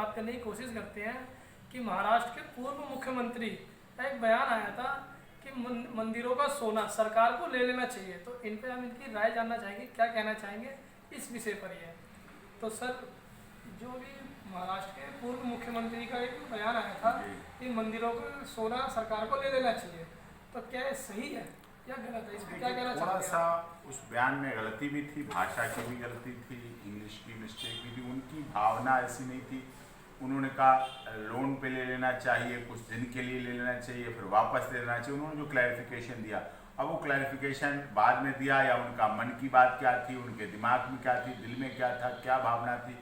बात करने की कोशिश करते हैं कि महाराष्ट्र के पूर्व मुख्यमंत्री का एक बयान आया था कि मंदिरों का सोना सरकार को ले लेना चाहिए। तो इन पे हम इनकी राय जानना चाहेंगे, क्या कहना चाहेंगे इस विषय पर ही है। तो सर, जो भी महाराष्ट्र के पूर्व मुख्यमंत्री का एक बयान आया था कि मंदिरों का सोना सरकार को ले लेना चाहिए, तो क्या ये सही है या गलत है? इस पर क्या कहना चाहते हैं? थोड़ा सा उस बयान में गलती भी थी, भाषा की भी गलती थी, इंग्लिश की मिस्टेक भी थी। उनकी भावना ऐसी नहीं थी। उन्होंने कहा लोन पे ले लेना चाहिए, कुछ दिन के लिए ले लेना चाहिए, फिर वापस ले लेना चाहिए। उन्होंने जो क्लैरिफिकेशन दिया, अब वो क्लैरिफिकेशन बाद में दिया या उनका मन की बात क्या थी, उनके दिमाग में क्या थी, दिल में क्या था, क्या भावना थी,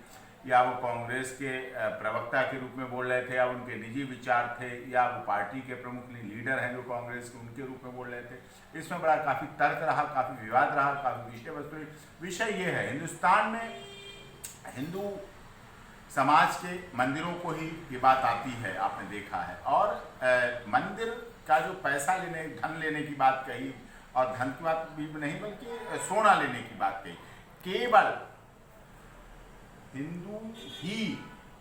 या वो कांग्रेस के प्रवक्ता के रूप में बोल रहे थे, या उनके निजी विचार थे, या वो पार्टी के प्रमुख लीडर हैं जो कांग्रेस के, उनके रूप में बोल रहे थे। इसमें बड़ा काफ़ी तर्क रहा, काफ़ी विवाद रहा, काफ़ी विषय वस्तु। विषय ये है, हिंदुस्तान में हिंदू समाज के मंदिरों को ही ये बात आती है, आपने देखा है। और मंदिर का जो पैसा लेने, धन लेने की बात कही, और धन की बात भी नहीं बल्कि सोना लेने की बात कही। केवल हिंदू ही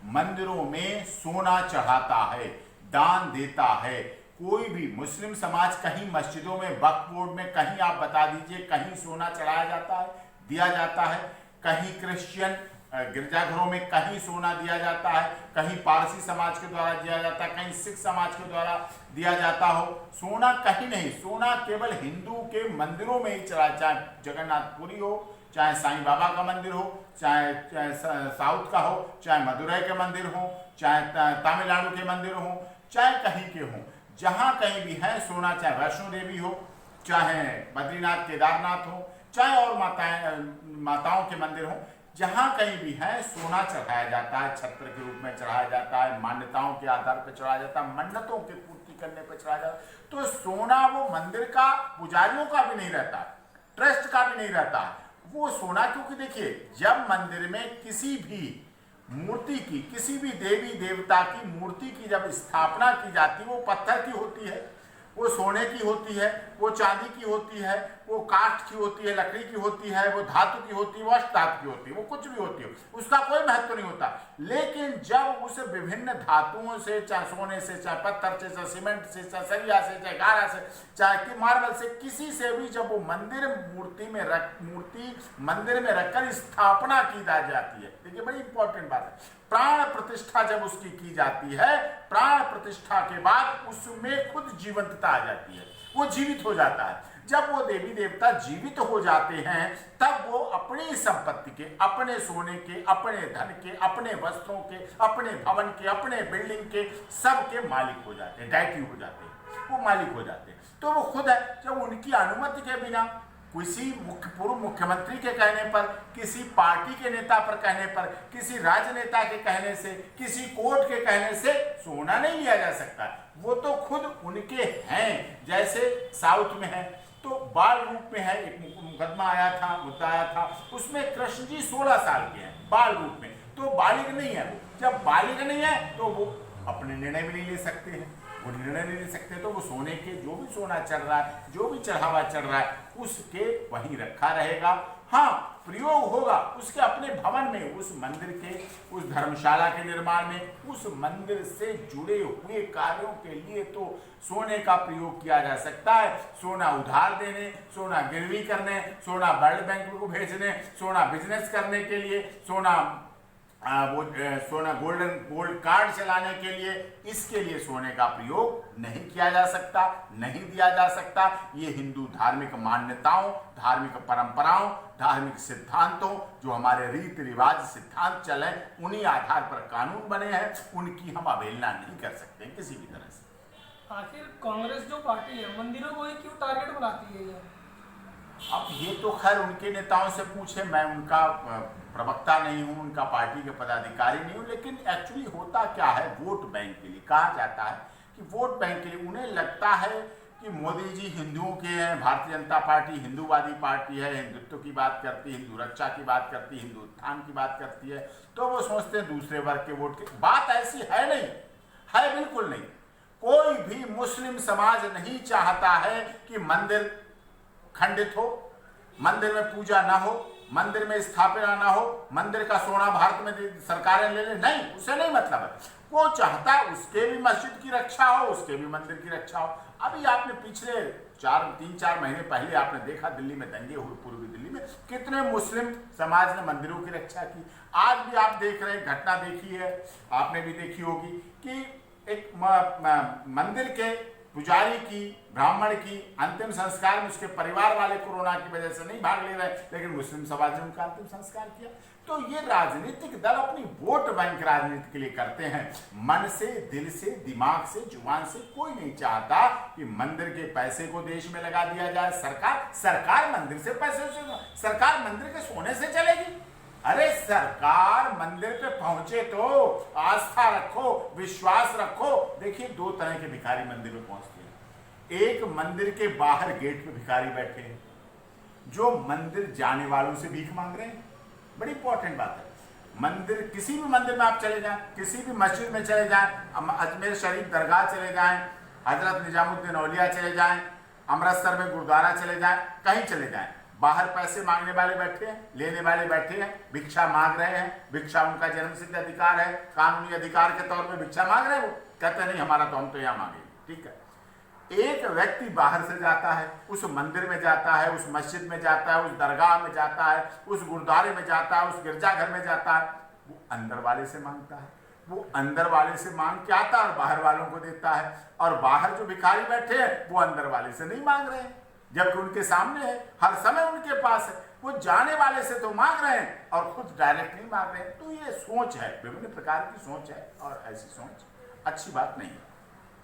मंदिरों में सोना चढ़ाता है, दान देता है। कोई भी मुस्लिम समाज कहीं मस्जिदों में, वक्फ बोर्ड में, कहीं आप बता दीजिए, कहीं सोना चढ़ाया जाता है, दिया जाता है। कहीं क्रिश्चियन गिरजाघरों में कहीं सोना दिया जाता है, कहीं पारसी समाज के द्वारा दिया जाता है, कहीं सिख समाज के द्वारा दिया जाता हो। सोना कहीं नहीं, सोना केवल हिंदू के मंदिरों में ही चढ़ा, चाहे जगन्नाथपुरी हो, चाहे साईं बाबा का मंदिर हो, चाहे साउथ का हो, चाहे मदुरई के मंदिर हो, चाहे तमिलनाडु के मंदिर हो, चाहे कहीं के हो, जहां कहीं भी है सोना, चाहे वैष्णो देवी हो, चाहे बद्रीनाथ केदारनाथ हो, चाहे और माताओं के मंदिर हो, जहां कहीं भी है सोना चढ़ाया जाता है, छत्र के रूप में चढ़ाया जाता है, मान्यताओं के आधार पर चढ़ाया जाता है, मन्नतों की पूर्ति करने पर चढ़ाया जाता है। तो सोना वो मंदिर का, पुजारियों का भी नहीं रहता, ट्रस्ट का भी नहीं रहता वो सोना। क्योंकि देखिए, जब मंदिर में किसी भी मूर्ति की, किसी भी देवी देवता की मूर्ति की जब स्थापना की जाती है, वो पत्थर की होती है, वो सोने की होती है, वो चांदी की होती है, वो काठ की होती है, लकड़ी की होती है, वो धातु की होती है, वो अष्टधातु की होती है, वो कुछ भी होती है, उसका कोई महत्व नहीं होता। लेकिन जब उसे विभिन्न धातुओं से, चाहे सोने से, चाहे पत्थर से, चाहे सीमेंट से, चाहे सरिया से, चाहे गारा से, चाहे मार्बल से, किसी से भी जब वो मूर्ति मंदिर में रखकर स्थापना की जाती है, देखिए बड़ी इंपॉर्टेंट बात है, प्राण प्रतिष्ठा जब उसकी की जाती है, प्राण प्रतिष्ठा के बाद उसमें खुद जीवंतता आ जाती है, वो जीवित हो जाता है। जब वो देवी देवता जीवित हो जाते हैं, तब वो अपनी संपत्ति के, अपने सोने के, अपने धन के, अपने वस्त्रों के, अपने भवन के, अपने बिल्डिंग के, सब के मालिक हो जाते हैं, डायटी हो जाते हैं, वो मालिक हो जाते हैं। तो वो खुद है, जब उनकी अनुमति के बिना, किसी पूर्व मुख्यमंत्री के कहने पर, किसी पार्टी के नेता पर कहने पर, किसी राजनेता के कहने से, किसी कोर्ट के कहने से सोना नहीं लिया जा सकता। वो तो खुद उनके हैं। जैसे साउथ में है तो बाल रूप में है, एक मुकदमा आया था, मुद्दा आया था, उसमें कृष्ण जी 16 साल के हैं बाल रूप में, तो बालिग नहीं है। जब बालिग नहीं है तो वो अपने निर्णय भी नहीं ले सकते हैं, वो निर्णय नहीं ले सकते, तो वो सोने के, जो भी सोना चढ़ रहा है, जो भी चढ़ावा चढ़ रहा है, उसके वहीं रखा रहेगा। हाँ, प्रयोग होगा उसके अपने भवन में, उस मंदिर के, उस धर्मशाला के निर्माण में, उस मंदिर से जुड़े हुए कार्यों के लिए तो सोने का प्रयोग किया जा सकता है। सोना उधार देने, सोना गिरवी करने, सोना वर्ल्ड बैंक को भेजने, सोना बिजनेस करने के लिए, सोना गोल्ड कार्ड चलाने के लिए, इसके लिए सोने का प्रयोग नहीं किया जा सकता, नहीं दिया जा सकता। ये हिंदू धार्मिक मान्यताओं, धार्मिक परंपराओं, धार्मिक सिद्धांतों, जो हमारे रीति रिवाज सिद्धांत चले, उन्हीं आधार पर कानून बने हैं, उनकी हम अवहेलना नहीं कर सकते किसी भी तरह से। आखिर कांग्रेस जो पार्टी है, मंदिरों को ही क्यों टारगेट बनाती है? अब ये तो खैर उनके नेताओं से पूछे, मैं उनका प्रवक्ता नहीं हूं, उनका पार्टी के पदाधिकारी नहीं हूं। लेकिन एक्चुअली होता क्या है, वोट बैंक के लिए कहा जाता है कि वोट बैंक के लिए उन्हें लगता है कि मोदी जी हिंदुओं के हैं, भारतीय जनता पार्टी हिंदूवादी पार्टी है, हिंदुत्व की बात करती है, हिंदू रक्षा की बात करती है, हिंदू उत्थान की बात करती है, तो वो सोचते हैं दूसरे वर्ग के वोट की बात। ऐसी है नहीं, है बिल्कुल नहीं। कोई भी मुस्लिम समाज नहीं चाहता है कि मंदिर खंडित हो, मंदिर में पूजा ना हो, मंदिर में स्थापना ना हो, मंदिर का सोना भारत में सरकारें ले ले, नहीं, उसे नहीं मतलब है। वो चाहता है उसके भी मस्जिद की रक्षा हो, उसके भी मंदिर की रक्षा हो। अभी आपने पिछले 3-4 महीने पहले आपने देखा दिल्ली में दंगे हुए, पूर्वी दिल्ली में कितने मुस्लिम समाज ने मंदिरों की रक्षा की। आज भी आप देख रहे हैं, घटना देखी है, आपने भी देखी होगी कि एक मंदिर के पुजारी की, ब्राह्मण की अंतिम संस्कार में उसके परिवार वाले कोरोना की वजह से नहीं भाग ले रहे, लेकिन मुस्लिम समाज ने उनका अंतिम संस्कार किया। तो ये राजनीतिक दल अपनी वोट बैंक राजनीति के लिए करते हैं। मन से, दिल से, दिमाग से, जुबान से कोई नहीं चाहता कि मंदिर के पैसे को देश में लगा दिया जाए। सरकार मंदिर से पैसे से, सरकार मंदिर के सोने से चलेगी? अरे सरकार मंदिर पे पहुंचे तो आस्था रखो, विश्वास रखो। देखिए 2 तरह के भिखारी मंदिर में पहुंचते हैं। एक मंदिर के बाहर गेट पे भिखारी बैठे हैं जो मंदिर जाने वालों से भीख मांग रहे हैं। बड़ी इंपॉर्टेंट बात है। मंदिर, किसी भी मंदिर में आप चले जाएं, किसी भी मस्जिद में चले जाएं, अजमेर शरीफ दरगाह चले जाएं, हजरत निजामुद्दीन औलिया चले जाएं, अमृतसर में गुरुद्वारा चले जाएं, कहीं चले जाएं, बाहर पैसे मांगने वाले बैठे हैं, लेने वाले बैठे हैं, भिक्षा मांग रहे हैं। भिक्षा उनका जन्मसिद्ध अधिकार है, कानूनी अधिकार के तौर पे भिक्षा मांग रहे हैं। वो कहते नहीं हमारा तो, हम तो यहाँ मांगेंगे, ठीक है। एक व्यक्ति बाहर से जाता है, उस मंदिर में जाता है, उस मस्जिद में जाता है, उस दरगाह में जाता है, उस गुरुद्वारे में जाता है, उस गिरजाघर में जाता है, वो अंदर वाले से मांगता है। वो अंदर वाले से मांग के आता है और बाहर वालों को देता है। और बाहर जो भिखारी बैठे हैं वो अंदर वाले से नहीं मांग रहे हैं, जबकि उनके सामने है, हर समय उनके पास है। वो जाने वाले से तो मांग रहे हैं और खुद डायरेक्ट नहीं मांग रहे हैं। तो ये सोच है, विभिन्न प्रकार की सोच है, और ऐसी सोच अच्छी बात नहीं है।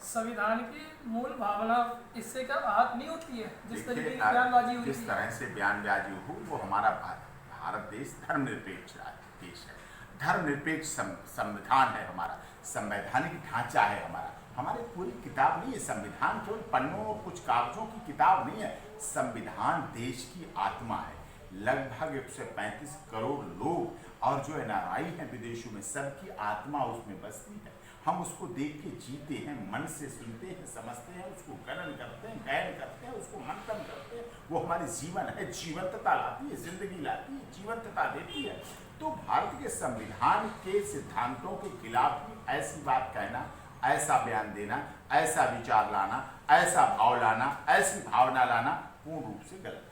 संविधान की मूल भावना इससे क्या आहत नहीं होती है? जिस तरीके की बयानबाजी हुई, जिस तरह से बयानबाजी हुई, वो हमारा भारत देश धर्मनिरपेक्ष देश है, धर्मनिरपेक्ष संविधान है हमारा, संवैधानिक ढांचा है हमारा। हमारी पूरी किताब नहीं है संविधान, केवल पन्नों और कुछ कागजों की किताब नहीं है। संविधान देश की आत्मा है। लगभग 135 करोड़ लोग और जो NRI हैं विदेशों में, सबकी आत्मा उसमें बसती है। हम उसको देख के जीते हैं, मन से सुनते हैं, समझते हैं, उसको गणन करते हैं, गायन करते हैं, उसको मंथन करते हैं। वो हमारी जीवन है, जीवंतता लाती है, जिंदगी लाती है, जीवंतता देती है। तो भारत के संविधान के सिद्धांतों के खिलाफ भी ऐसी बात कहना, ऐसा बयान देना, ऐसा विचार लाना, ऐसा भाव लाना, ऐसी भावना लाना पूर्ण रूप से गलत है।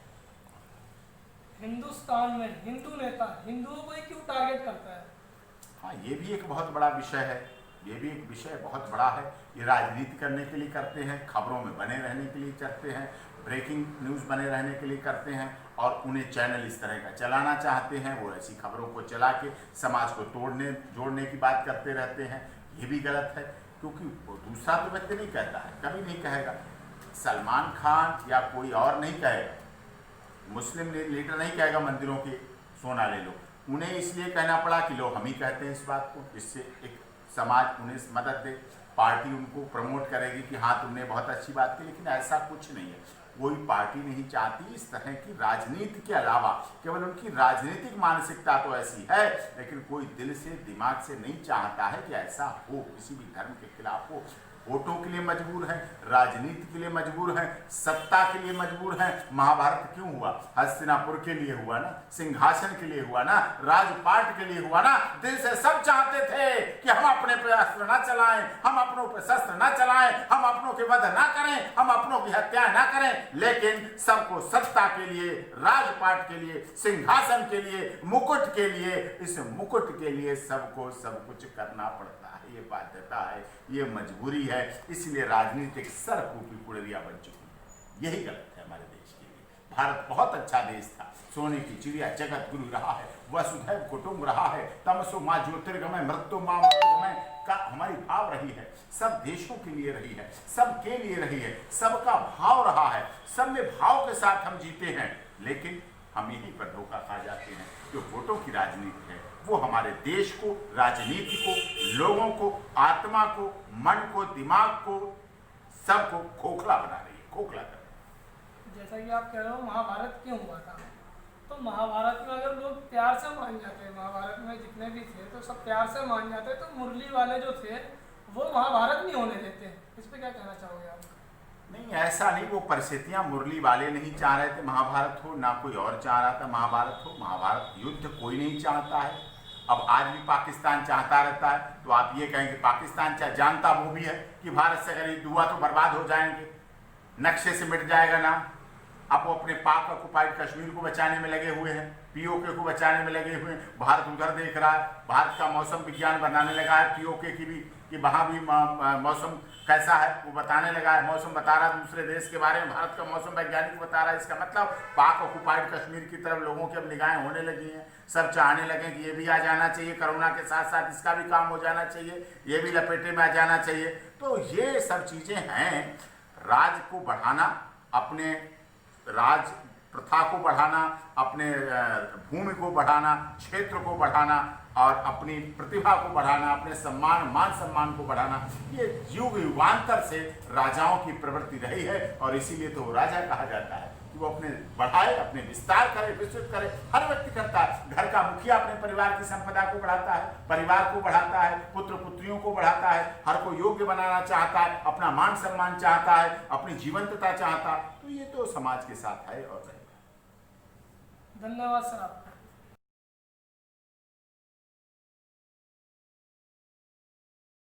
हिंदुस्तान में हिंदू नेता हिंदुओं को ही क्यों टारगेट करता है? हाँ, ये भी एक बहुत बड़ा विषय है। ये भी एक विषय बहुत बड़ा है। ये राजनीति करने के लिए करते हैं, खबरों में बने रहने के लिए करते हैं, ब्रेकिंग न्यूज़ बने रहने के लिए करते हैं, और उन्हें चैनल इस तरह का चलाना चाहते हैं। वो ऐसी खबरों को चला के समाज को जोड़ने की बात करते रहते हैं। ये भी गलत है, क्योंकि दूसरा तो व्यक्ति नहीं कहता है, कभी नहीं कहेगा। सलमान खान या कोई और नहीं कहेगा, मुस्लिम लीडर नहीं कहेगा मंदिरों के सोना ले लो। उन्हें इसलिए कहना पड़ा कि लोग हम ही कहते हैं इस बात को, इससे एक समाज उन्हें मदद दे, पार्टी उनको प्रमोट करेगी कि हाँ तुमने बहुत अच्छी बात की। लेकिन ऐसा कुछ नहीं है। कोई पार्टी नहीं चाहती इस तरह की राजनीति के अलावा, केवल उनकी राजनीतिक मानसिकता तो ऐसी है, लेकिन कोई दिल से, दिमाग से नहीं चाहता है कि ऐसा हो, किसी भी धर्म के खिलाफ हो। वोटों के लिए मजबूर हैं, राजनीति के लिए मजबूर हैं, सत्ता के लिए मजबूर हैं। महाभारत क्यों हुआ? हस्तिनापुर के लिए हुआ ना, सिंहासन के लिए हुआ ना, राजपाट के लिए हुआ ना। दिल से सब चाहते थे कि हम अपने पे अस्त्र ना चलाएं, हम अपनों पे शस्त्र ना चलाएं, हम अपनों के वध ना करें, हम अपनों की हत्या ना करें। लेकिन सबको सत्ता के लिए, राजपाट के लिए, सिंहासन के लिए, मुकुट के लिए, इस मुकुट के लिए सबको सब कुछ करना पड़ता है। ये बाध्यता है, ये मजबूरी है। इसलिए राजनीतिक सरकूपी कुड़रिया बन चुकी है। यही गलत है हमारे देश के लिए। भारत बहुत अच्छा देश था, सोने की चिड़िया, जगत गुरु रहा है, वसुधैव कुटुंब रहा है, तमसो माँ ज्योतिर्गमय, मृत्यु माँ मृत्युगमय का हमारी भाव रही है। सब देशों के लिए रही है, सबके लिए रही है, सबका भाव रहा है, सब में भाव के साथ हम जीते हैं। लेकिन हम यहीं पर धोखा खा जाते हैं। जो वोटों की राजनीति है वो हमारे देश को, राजनीति को, लोगों को, आत्मा को, मन को, दिमाग को, सबको खोखला बना रही है, खोखला कर रही है। जैसा कि आप कह रहे हो महाभारत क्यों हुआ था, तो महाभारत में अगर लोग प्यार से मान जाते हैं, महाभारत में जितने भी थे तो सब प्यार से मान जाते, तो मुरली वाले जो थे वो महाभारत नहीं होने देते। इस पर क्या कहना चाहोगे आप? नहीं, ऐसा नहीं, वो परिस्थितियां मुरली वाले नहीं चाह रहे थे महाभारत हो, ना कोई और चाह रहा था महाभारत हो। महाभारत युद्ध कोई नहीं चाहता है। अब आज भी पाकिस्तान चाहता रहता है, तो आप ये कहेंगे पाकिस्तान जानता वो भी है कि भारत से अगर युद्ध हुआ तो बर्बाद हो जाएंगे, नक्शे से मिट जाएगा नाम। अब वो अपने पाक ऑक्युपाइड कश्मीर को बचाने में लगे हुए हैं, पीओके को बचाने में लगे हुए हैं। भारत उधर देख रहा है, भारत का मौसम विज्ञान बनाने लगा है पीओके की भी, कि वहाँ भी मौसम कैसा है वो बताने लगा है। मौसम बता रहा है दूसरे देश के बारे में, भारत का मौसम वैज्ञानिक बता रहा है। इसका मतलब पाक ऑक्युपाइड कश्मीर की तरफ लोगों की अब निगाहें होने लगी हैं। सब चाहने लगे कि ये भी आ जाना चाहिए, कोरोना के साथ साथ इसका भी काम हो जाना चाहिए, ये भी लपेटे में आ जाना चाहिए। तो ये सब चीज़ें हैं, राज को बढ़ाना, अपने राज प्रथा को बढ़ाना, अपने भूमि को बढ़ाना, क्षेत्र को बढ़ाना और अपनी प्रतिभा को बढ़ाना, अपने मान सम्मान को बढ़ाना, ये युग युगांतर से राजाओं की प्रवृत्ति रही है। और इसीलिए तो राजा कहा जाता है कि वो अपने बढ़ाए, अपने विस्तार करे, विस्तृत करे। हर व्यक्ति करता है। घर का मुखिया अपने परिवार की संपदा को बढ़ाता है, परिवार को बढ़ाता है, पुत्र पुत्रियों को बढ़ाता है, हर को योग्य बनाना चाहता है, अपना मान सम्मान चाहता है, अपनी जीवंतता चाहता है। तो ये तो समाज के साथ है और रहेगा। धन्यवाद सर आपका।